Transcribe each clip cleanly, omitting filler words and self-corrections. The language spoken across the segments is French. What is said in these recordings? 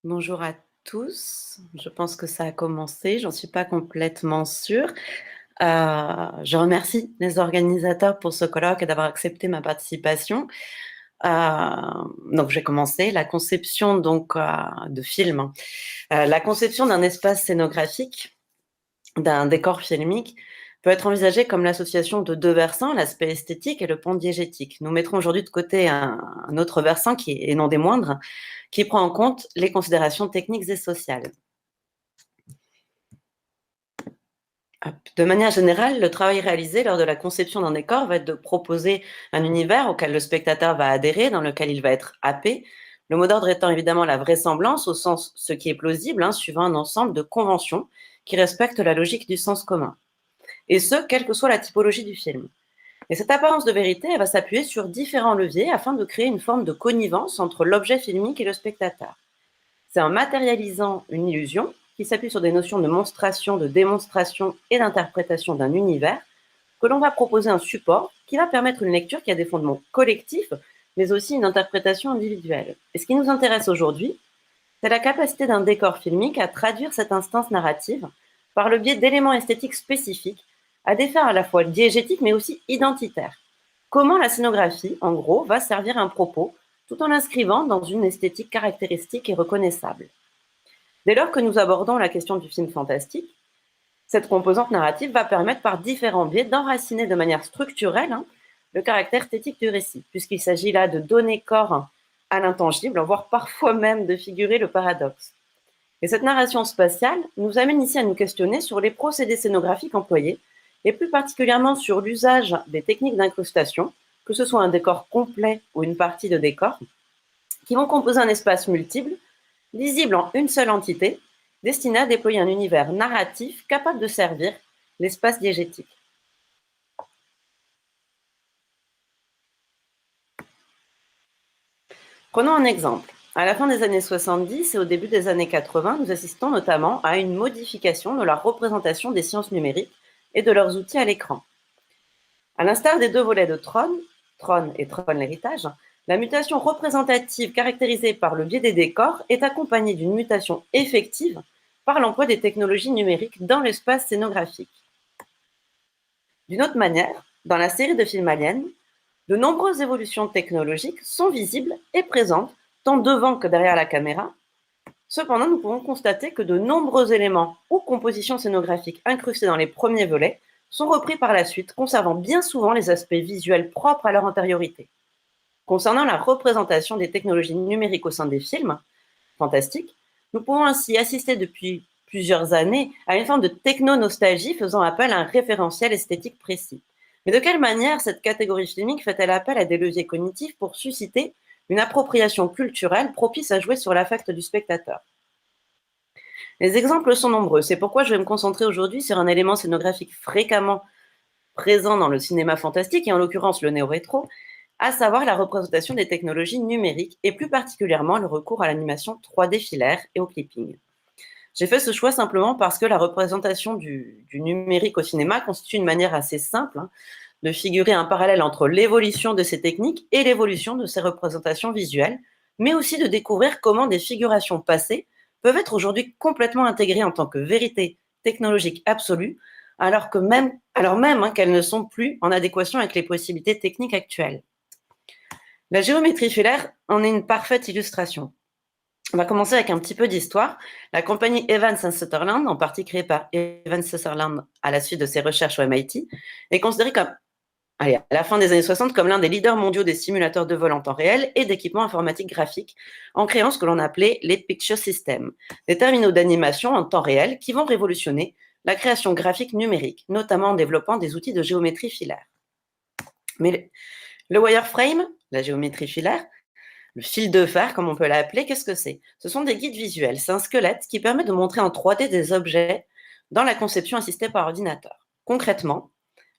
Bonjour à tous. Je pense que ça a commencé, j'en suis pas complètement sûre. Je remercie les organisateurs pour ce colloque et d'avoir accepté ma participation. Donc j'ai commencé la conception de films. La conception d'un espace scénographique, d'un décor filmique peut être envisagée comme l'association de deux versants, l'aspect esthétique et le pan diégétique. Nous mettrons aujourd'hui de côté un autre versant et non des moindres, qui prend en compte les considérations techniques et sociales. De manière générale, le travail réalisé lors de la conception d'un décor va être de proposer un univers auquel le spectateur va adhérer, dans lequel il va être happé. Le mot d'ordre étant évidemment la vraisemblance, au sens ce qui est plausible, suivant un ensemble de conventions qui respectent la logique du sens commun. Et ce, quelle que soit la typologie du film. Et cette apparence de vérité, elle va s'appuyer sur différents leviers afin de créer une forme de connivence entre l'objet filmique et le spectateur. C'est en matérialisant une illusion qui s'appuie sur des notions de monstration, de démonstration et d'interprétation d'un univers que l'on va proposer un support qui va permettre une lecture qui a des fondements collectifs, mais aussi une interprétation individuelle. Et ce qui nous intéresse aujourd'hui, c'est la capacité d'un décor filmique à traduire cette instance narrative par le biais d'éléments esthétiques spécifiques à des fins à la fois diégétiques mais aussi identitaires. Comment la scénographie, en gros, va servir un propos tout en l'inscrivant dans une esthétique caractéristique et reconnaissable. Dès lors que nous abordons la question du film fantastique, cette composante narrative va permettre par différents biais d'enraciner de manière structurelle le caractère esthétique du récit, puisqu'il s'agit là de donner corps à l'intangible, voire parfois même de figurer le paradoxe. Et cette narration spatiale nous amène ici à nous questionner sur les procédés scénographiques employés, et plus particulièrement sur l'usage des techniques d'incrustation, que ce soit un décor complet ou une partie de décor, qui vont composer un espace multiple, lisible en une seule entité, destiné à déployer un univers narratif capable de servir l'espace diégétique. Prenons un exemple. À la fin des années 70 et au début des années 80, nous assistons notamment à une modification de la représentation des sciences numériques et de leurs outils à l'écran. À l'instar des deux volets de Tron et Tron l'héritage, la mutation représentative caractérisée par le biais des décors est accompagnée d'une mutation effective par l'emploi des technologies numériques dans l'espace scénographique. D'une autre manière, dans la série de films Alien, de nombreuses évolutions technologiques sont visibles et présentes tant devant que derrière la caméra. Cependant, nous pouvons constater que de nombreux éléments ou compositions scénographiques incrustés dans les premiers volets sont repris par la suite, conservant bien souvent les aspects visuels propres à leur antériorité. Concernant la représentation des technologies numériques au sein des films fantastiques, nous pouvons ainsi assister depuis plusieurs années à une forme de techno-nostalgie faisant appel à un référentiel esthétique précis. Mais de quelle manière cette catégorie filmique fait-elle appel à des leviers cognitifs pour susciter une appropriation culturelle propice à jouer sur l'affect du spectateur? Les exemples sont nombreux, c'est pourquoi je vais me concentrer aujourd'hui sur un élément scénographique fréquemment présent dans le cinéma fantastique, et en l'occurrence le néo-rétro, à savoir la représentation des technologies numériques et plus particulièrement le recours à l'animation 3D filaire et au clipping. J'ai fait ce choix simplement parce que la représentation du numérique au cinéma constitue une manière assez simple de figurer un parallèle entre l'évolution de ces techniques et l'évolution de ces représentations visuelles, mais aussi de découvrir comment des figurations passées peuvent être aujourd'hui complètement intégrées en tant que vérité technologique absolue, alors même qu'elles ne sont plus en adéquation avec les possibilités techniques actuelles. La géométrie filaire en est une parfaite illustration. On va commencer avec un petit peu d'histoire. La compagnie Evans Sutherland, en partie créée par Evans Sutherland à la suite de ses recherches au MIT, est considérée comme, à la fin des années 60, comme l'un des leaders mondiaux des simulateurs de vol en temps réel et d'équipements informatiques graphiques, en créant ce que l'on appelait les Picture Systems, des terminaux d'animation en temps réel qui vont révolutionner la création graphique numérique, notamment en développant des outils de géométrie filaire. Mais le wireframe, la géométrie filaire, le fil de fer, comme on peut l'appeler, qu'est-ce que c'est? Ce sont des guides visuels. C'est un squelette qui permet de montrer en 3D des objets dans la conception assistée par ordinateur. Concrètement,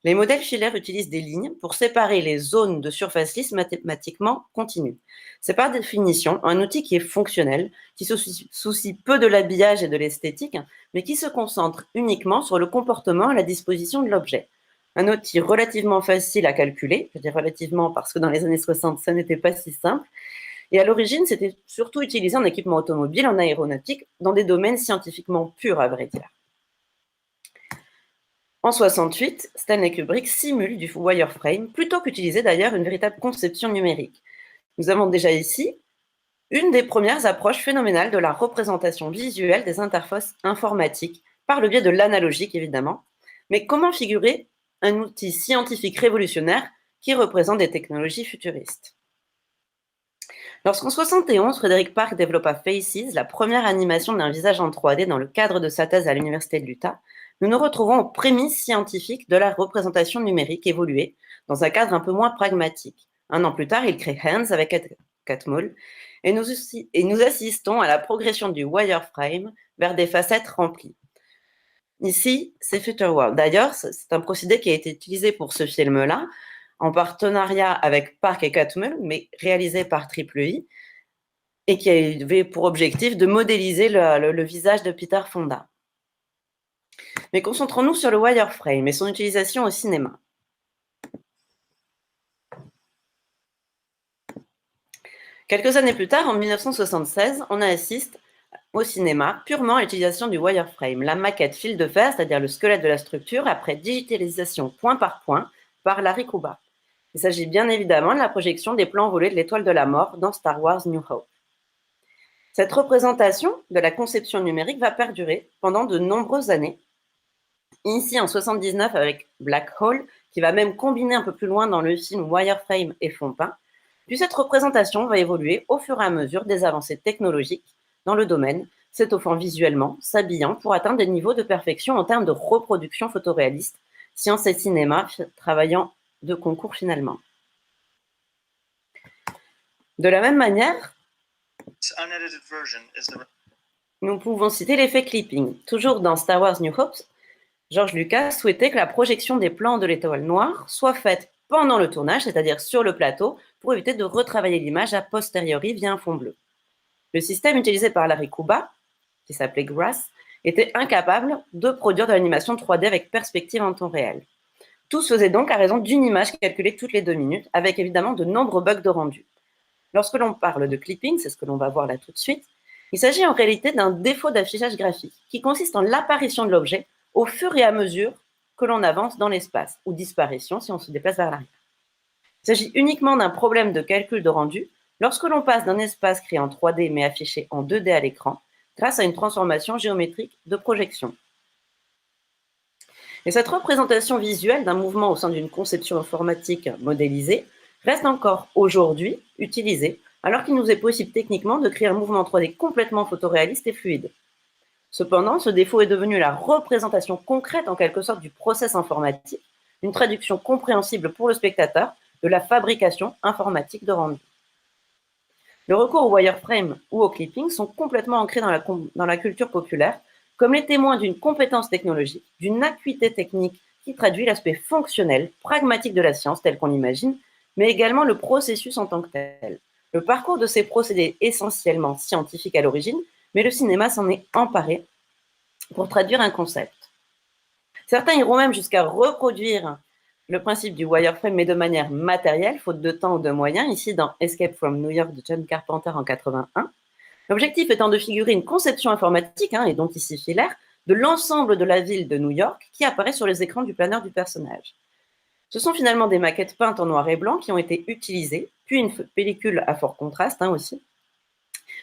les modèles filaires utilisent des lignes pour séparer les zones de surface lisse mathématiquement continues. C'est par définition un outil qui est fonctionnel, qui se soucie peu de l'habillage et de l'esthétique, mais qui se concentre uniquement sur le comportement et la disposition de l'objet. Un outil relativement facile à calculer, je dis relativement parce que dans les années 60, ça n'était pas si simple, Et à l'origine, c'était surtout utilisé en équipement automobile, en aéronautique, dans des domaines scientifiquement purs, à vrai dire. En 68, Stanley Kubrick simule du wireframe plutôt qu'utiliser d'ailleurs une véritable conception numérique. Nous avons déjà ici une des premières approches phénoménales de la représentation visuelle des interfaces informatiques, par le biais de l'analogique évidemment. Mais comment figurer un outil scientifique révolutionnaire qui représente des technologies futuristes? Lorsqu'en 71, Frédéric Park développa Faces, la première animation d'un visage en 3D dans le cadre de sa thèse à l'Université de l'Utah, nous nous retrouvons aux prémices scientifiques de la représentation numérique évoluée dans un cadre un peu moins pragmatique. Un an plus tard, il crée Hands avec Catmull et nous assistons à la progression du wireframe vers des facettes remplies. Ici, c'est Future World. D'ailleurs, c'est un procédé qui a été utilisé pour ce film-là, en partenariat avec Park et Catmull, mais réalisé par Triple I, et qui avait pour objectif de modéliser le visage de Peter Fonda. Mais concentrons-nous sur le wireframe et son utilisation au cinéma. Quelques années plus tard, en 1976, on assiste au cinéma purement à l'utilisation du wireframe, la maquette fil de fer, c'est-à-dire le squelette de la structure, après digitalisation point par Larry Kuba. Il s'agit bien évidemment de la projection des plans volés de l'étoile de la mort dans Star Wars New Hope. Cette représentation de la conception numérique va perdurer pendant de nombreuses années. Ici en 79 avec Black Hole, qui va même combiner un peu plus loin dans le film wireframe et fond peint. Puis cette représentation va évoluer au fur et à mesure des avancées technologiques dans le domaine, s'étoffant visuellement, s'habillant pour atteindre des niveaux de perfection en termes de reproduction photoréaliste, science et cinéma travaillant de concours finalement. De la même manière, nous pouvons citer l'effet clipping. Toujours dans Star Wars New Hope, George Lucas souhaitait que la projection des plans de l'étoile noire soit faite pendant le tournage, c'est-à-dire sur le plateau, pour éviter de retravailler l'image a posteriori via un fond bleu. Le système utilisé par Larry Kuba, qui s'appelait Grass, était incapable de produire de l'animation 3D avec perspective en temps réel. Tout se faisait donc à raison d'une image calculée toutes les 2 minutes, avec évidemment de nombreux bugs de rendu. Lorsque l'on parle de clipping, c'est ce que l'on va voir là tout de suite, il s'agit en réalité d'un défaut d'affichage graphique, qui consiste en l'apparition de l'objet au fur et à mesure que l'on avance dans l'espace, ou disparition si on se déplace vers l'arrière. Il s'agit uniquement d'un problème de calcul de rendu lorsque l'on passe d'un espace créé en 3D mais affiché en 2D à l'écran, grâce à une transformation géométrique de projection. Et cette représentation visuelle d'un mouvement au sein d'une conception informatique modélisée reste encore aujourd'hui utilisée, alors qu'il nous est possible techniquement de créer un mouvement 3D complètement photoréaliste et fluide. Cependant, ce défaut est devenu la représentation concrète en quelque sorte du process informatique, une traduction compréhensible pour le spectateur de la fabrication informatique de rendu. Le recours au wireframe ou au clipping sont complètement ancrés dans la culture populaire comme les témoins d'une compétence technologique, d'une acuité technique qui traduit l'aspect fonctionnel, pragmatique de la science telle qu'on l'imagine, mais également le processus en tant que tel. Le parcours de ces procédés essentiellement scientifiques à l'origine, mais le cinéma s'en est emparé pour traduire un concept. Certains iront même jusqu'à reproduire le principe du wireframe, mais de manière matérielle, faute de temps ou de moyens, ici dans Escape from New York de John Carpenter en 81. L'objectif étant de figurer une conception informatique, et donc ici filaire, de l'ensemble de la ville de New York qui apparaît sur les écrans du planeur du personnage. Ce sont finalement des maquettes peintes en noir et blanc qui ont été utilisées, puis une pellicule à fort contraste aussi.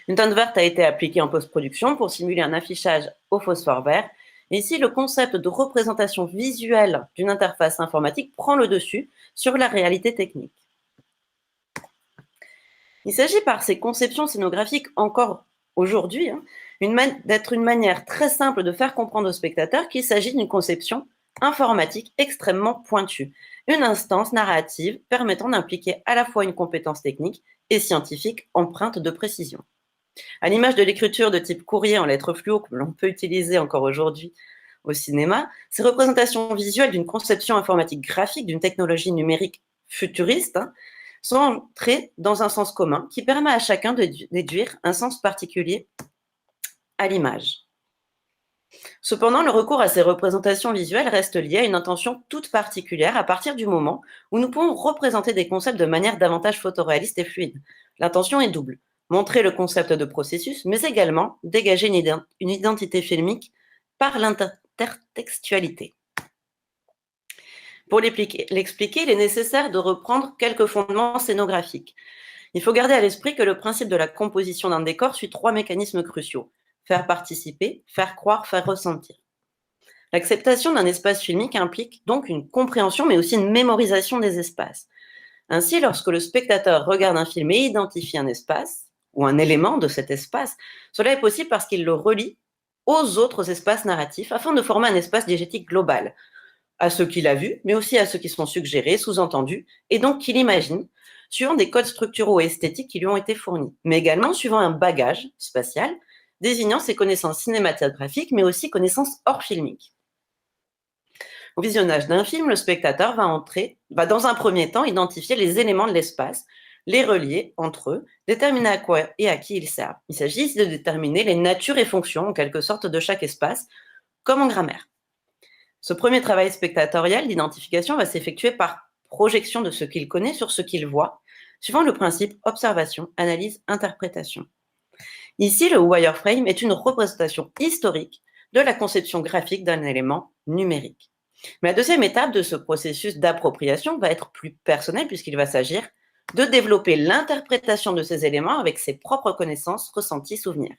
Une teinte verte a été appliquée en post-production pour simuler un affichage au phosphore vert. Et ici, le concept de représentation visuelle d'une interface informatique prend le dessus sur la réalité technique. Il s'agit par ces conceptions scénographiques encore aujourd'hui d'être une manière très simple de faire comprendre aux spectateurs qu'il s'agit d'une conception informatique extrêmement pointue, une instance narrative permettant d'impliquer à la fois une compétence technique et scientifique empreinte de précision. À l'image de l'écriture de type courrier en lettres fluo que l'on peut utiliser encore aujourd'hui au cinéma, ces représentations visuelles d'une conception informatique graphique, d'une technologie numérique futuriste, sont entrées dans un sens commun qui permet à chacun de déduire un sens particulier à l'image. Cependant, le recours à ces représentations visuelles reste lié à une intention toute particulière à partir du moment où nous pouvons représenter des concepts de manière davantage photoréaliste et fluide. L'intention est double. Montrer le concept de processus, mais également dégager une identité filmique par l'intertextualité. Pour l'expliquer, il est nécessaire de reprendre quelques fondements scénographiques. Il faut garder à l'esprit que le principe de la composition d'un décor suit 3 mécanismes cruciaux: faire participer, faire croire, faire ressentir. L'acceptation d'un espace filmique implique donc une compréhension, mais aussi une mémorisation des espaces. Ainsi, lorsque le spectateur regarde un film et identifie un espace, ou un élément de cet espace, cela est possible parce qu'il le relie aux autres espaces narratifs afin de former un espace diégétique global, à ceux qu'il a vus, mais aussi à ceux qui sont suggérés, sous-entendus, et donc qu'il imagine, suivant des codes structuraux et esthétiques qui lui ont été fournis, mais également suivant un bagage spatial, désignant ses connaissances cinématographiques, mais aussi connaissances hors filmiques. Au visionnage d'un film, le spectateur va dans un premier temps identifier les éléments de l'espace, les relier entre eux, déterminer à quoi et à qui ils servent. Il s'agit ici de déterminer les natures et fonctions, en quelque sorte, de chaque espace, comme en grammaire. Ce premier travail spectatorial d'identification va s'effectuer par projection de ce qu'il connaît sur ce qu'il voit, suivant le principe observation, analyse, interprétation. Ici, le wireframe est une représentation historique de la conception graphique d'un élément numérique. Mais la deuxième étape de ce processus d'appropriation va être plus personnelle puisqu'il va s'agir de développer l'interprétation de ces éléments avec ses propres connaissances, ressentis, souvenirs.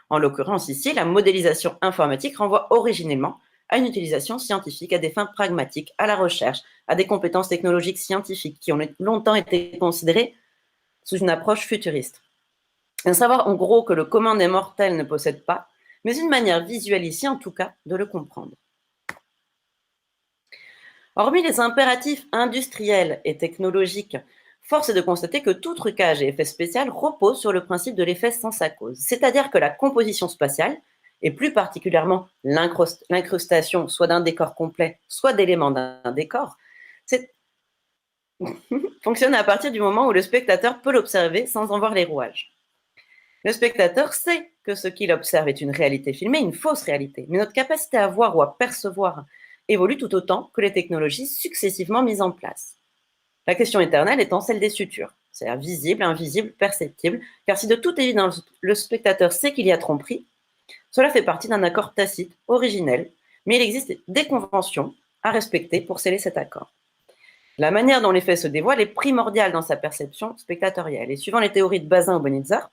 En l'occurrence ici, la modélisation informatique renvoie originellement à une utilisation scientifique, à des fins pragmatiques, à la recherche, à des compétences technologiques scientifiques qui ont longtemps été considérées sous une approche futuriste. Un savoir en gros que le commun des mortels ne possède pas, mais une manière visuelle ici en tout cas de le comprendre. Hormis les impératifs industriels et technologiques, force est de constater que tout trucage et effet spécial repose sur le principe de l'effet sans sa cause, c'est-à-dire que la composition spatiale, et plus particulièrement l'incrustation soit d'un décor complet, soit d'éléments d'un décor, fonctionne à partir du moment où le spectateur peut l'observer sans en voir les rouages. Le spectateur sait que ce qu'il observe est une réalité filmée, une fausse réalité, mais notre capacité à voir ou à percevoir évolue tout autant que les technologies successivement mises en place. La question éternelle étant celle des sutures, c'est-à-dire visible, invisible, perceptible, car si de toute évidence le spectateur sait qu'il y a tromperie, cela fait partie d'un accord tacite, originel, mais il existe des conventions à respecter pour sceller cet accord. La manière dont l'effet se dévoile est primordiale dans sa perception spectatorielle, et suivant les théories de Bazin ou Bonitzer,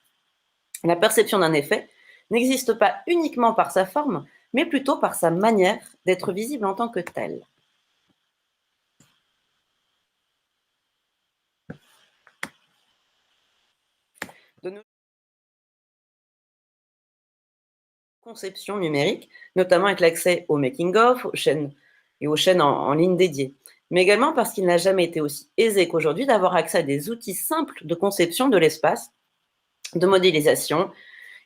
la perception d'un effet n'existe pas uniquement par sa forme, mais plutôt par sa manière d'être visible en tant que tel. De nos conception numérique, notamment avec l'accès au making-of, aux chaînes et aux chaînes en ligne dédiées, mais également parce qu'il n'a jamais été aussi aisé qu'aujourd'hui d'avoir accès à des outils simples de conception de l'espace, de modélisation,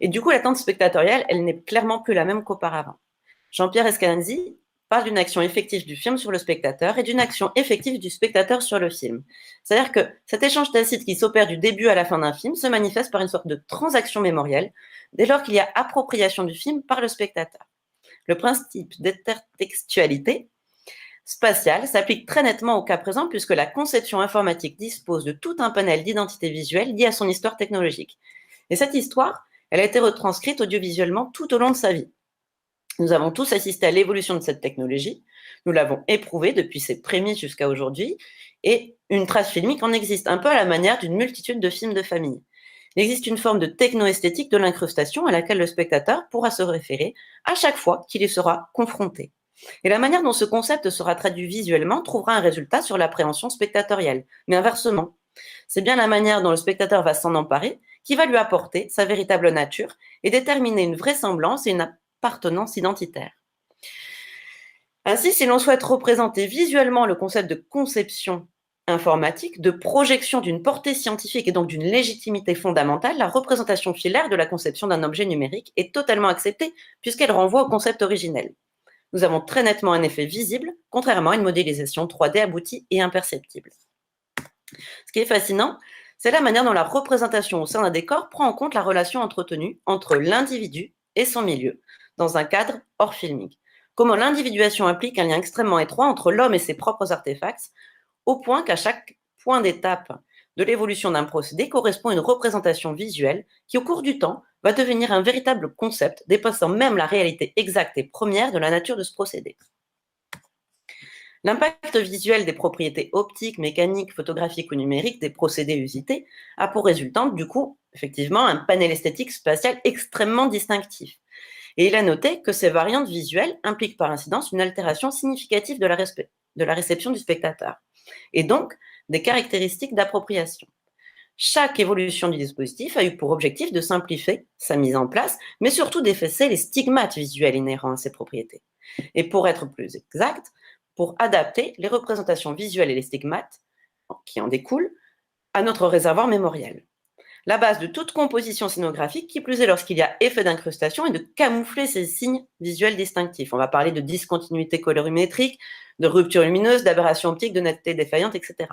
et du coup l'attente spectatorielle, elle n'est clairement plus la même qu'auparavant. Jean-Pierre Escalanzi parle d'une action effective du film sur le spectateur et d'une action effective du spectateur sur le film. C'est-à-dire que cet échange tacite qui s'opère du début à la fin d'un film se manifeste par une sorte de transaction mémorielle dès lors qu'il y a appropriation du film par le spectateur. Le principe d'intertextualité spatiale s'applique très nettement au cas présent puisque la conception informatique dispose de tout un panel d'identités visuelles liées à son histoire technologique. Et cette histoire, elle a été retranscrite audiovisuellement tout au long de sa vie. Nous avons tous assisté à l'évolution de cette technologie, nous l'avons éprouvée depuis ses prémices jusqu'à aujourd'hui, et une trace filmique en existe, un peu à la manière d'une multitude de films de famille. Il existe une forme de techno-esthétique de l'incrustation à laquelle le spectateur pourra se référer à chaque fois qu'il y sera confronté. Et la manière dont ce concept sera traduit visuellement trouvera un résultat sur l'appréhension spectatorielle, mais inversement. C'est bien la manière dont le spectateur va s'en emparer qui va lui apporter sa véritable nature et déterminer une vraisemblance et une appartenance identitaire. Ainsi, si l'on souhaite représenter visuellement le concept de conception informatique, de projection d'une portée scientifique et donc d'une légitimité fondamentale, la représentation filaire de la conception d'un objet numérique est totalement acceptée puisqu'elle renvoie au concept originel. Nous avons très nettement un effet visible, contrairement à une modélisation 3D aboutie et imperceptible. Ce qui est fascinant, c'est la manière dont la représentation au sein d'un décor prend en compte la relation entretenue entre l'individu et son milieu, dans un cadre hors filmique. Comment l'individuation implique un lien extrêmement étroit entre l'homme et ses propres artefacts, au point qu'à chaque point d'étape de l'évolution d'un procédé correspond à une représentation visuelle qui, au cours du temps, va devenir un véritable concept dépassant même la réalité exacte et première de la nature de ce procédé. L'impact visuel des propriétés optiques, mécaniques, photographiques ou numériques des procédés usités a pour résultante, du coup, effectivement, un panel esthétique spatial extrêmement distinctif. Et il a noté que ces variantes visuelles impliquent par incidence une altération significative de la réception du spectateur, et donc des caractéristiques d'appropriation. Chaque évolution du dispositif a eu pour objectif de simplifier sa mise en place, mais surtout d'effacer les stigmates visuels inhérents à ces propriétés. Et pour être plus exact, pour adapter les représentations visuelles et les stigmates qui en découlent à notre réservoir mémoriel. La base de toute composition scénographique, qui plus est lorsqu'il y a effet d'incrustation, est de camoufler ces signes visuels distinctifs. On va parler de discontinuité colorimétrique, de rupture lumineuse, d'aberration optique, de netteté défaillante, etc.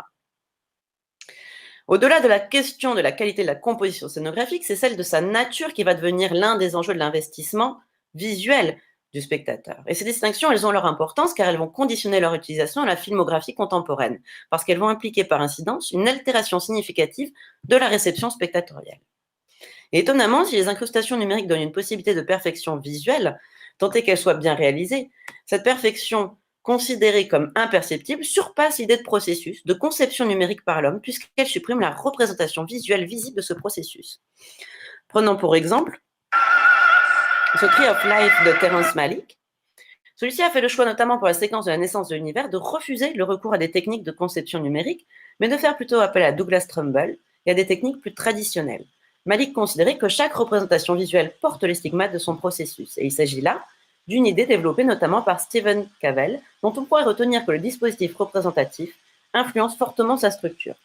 Au-delà de la question de la qualité de la composition scénographique, c'est celle de sa nature qui va devenir l'un des enjeux de l'investissement visuel du spectateur. Et ces distinctions, elles ont leur importance car elles vont conditionner leur utilisation à la filmographie contemporaine, parce qu'elles vont impliquer par incidence une altération significative de la réception spectatorielle. Et étonnamment, si les incrustations numériques donnent une possibilité de perfection visuelle, tant est qu'elle soit bien réalisée, cette perfection considérée comme imperceptible surpasse l'idée de processus, de conception numérique par l'homme, puisqu'elle supprime la représentation visuelle visible de ce processus. Prenons pour exemple The Tree of Life de Terrence Malick. Celui-ci a fait le choix, notamment pour la séquence de la naissance de l'univers, de refuser le recours à des techniques de conception numérique, mais de faire plutôt appel à Douglas Trumbull et à des techniques plus traditionnelles. Malick considérait que chaque représentation visuelle porte les stigmates de son processus, et il s'agit là d'une idée développée notamment par Stephen Cavell, dont on pourrait retenir que le dispositif représentatif influence fortement sa structure.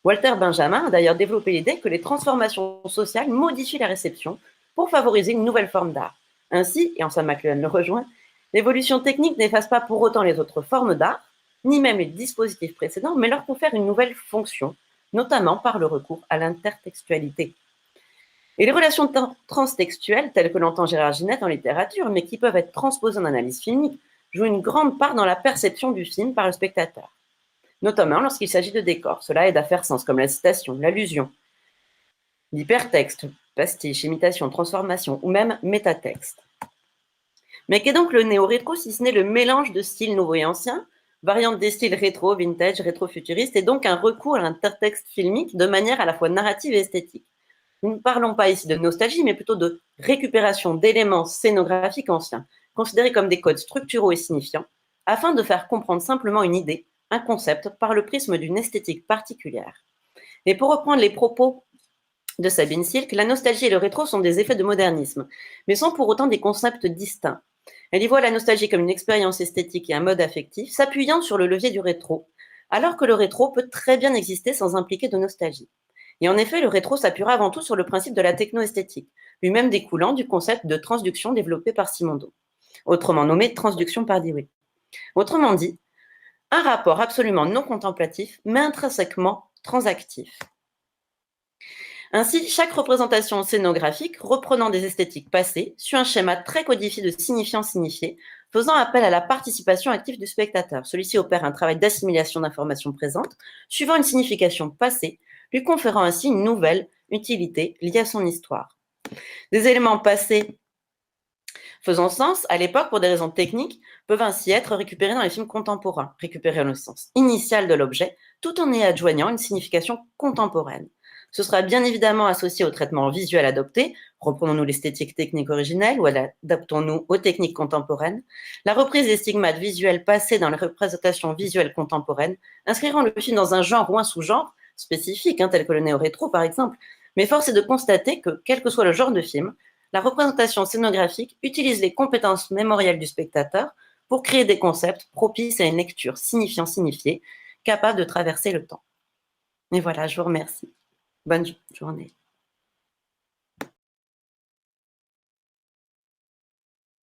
Walter Benjamin a d'ailleurs développé l'idée que les transformations sociales modifient la réception pour favoriser une nouvelle forme d'art. Ainsi, et Anselm McLuhan le rejoint, l'évolution technique n'efface pas pour autant les autres formes d'art, ni même les dispositifs précédents, mais leur confère une nouvelle fonction, notamment par le recours à l'intertextualité. Et les relations transtextuelles, telles que l'entend Gérard Ginette en littérature, mais qui peuvent être transposées en analyse filmique, jouent une grande part dans la perception du film par le spectateur, notamment lorsqu'il s'agit de décors. Cela aide à faire sens, comme la citation, l'allusion, l'hypertexte, pastiche, imitation, transformation ou même métatexte. Mais qu'est donc le néo-rétro si ce n'est le mélange de styles nouveaux et anciens, variante des styles rétro, vintage, rétro-futuriste, et donc un recours à l'intertexte filmique de manière à la fois narrative et esthétique. Nous ne parlons pas ici de nostalgie, mais plutôt de récupération d'éléments scénographiques anciens, considérés comme des codes structuraux et signifiants, afin de faire comprendre simplement une idée, un concept, par le prisme d'une esthétique particulière. Et pour reprendre les propos de Sabine Silk, la nostalgie et le rétro sont des effets de modernisme, mais sont pour autant des concepts distincts. Elle y voit la nostalgie comme une expérience esthétique et un mode affectif, s'appuyant sur le levier du rétro, alors que le rétro peut très bien exister sans impliquer de nostalgie. Et en effet, le rétro s'appuiera avant tout sur le principe de la techno-esthétique, lui-même découlant du concept de transduction développé par Simondo, autrement nommé transduction par Dewey. Autrement dit, un rapport absolument non contemplatif, mais intrinsèquement transactif. Ainsi, chaque représentation scénographique, reprenant des esthétiques passées, suit un schéma très codifié de signifiant-signifié, faisant appel à la participation active du spectateur. Celui-ci opère un travail d'assimilation d'informations présentes, suivant une signification passée, lui conférant ainsi une nouvelle utilité liée à son histoire. Des éléments passés faisant sens, à l'époque, pour des raisons techniques, peuvent ainsi être récupérés dans les films contemporains, récupérer le sens initial de l'objet, tout en y adjoignant une signification contemporaine. Ce sera bien évidemment associé au traitement visuel adopté, reprenons-nous l'esthétique technique originelle ou adaptons-nous aux techniques contemporaines, la reprise des stigmates visuels passés dans les représentations visuelles contemporaines, inscriront le film dans un genre ou un sous-genre spécifique, tel que le néo-rétro par exemple, mais force est de constater que, quel que soit le genre de film, la représentation scénographique utilise les compétences mémorielles du spectateur pour créer des concepts propices à une lecture signifiant-signifiée, capable de traverser le temps. Et voilà, je vous remercie. Bonne journée.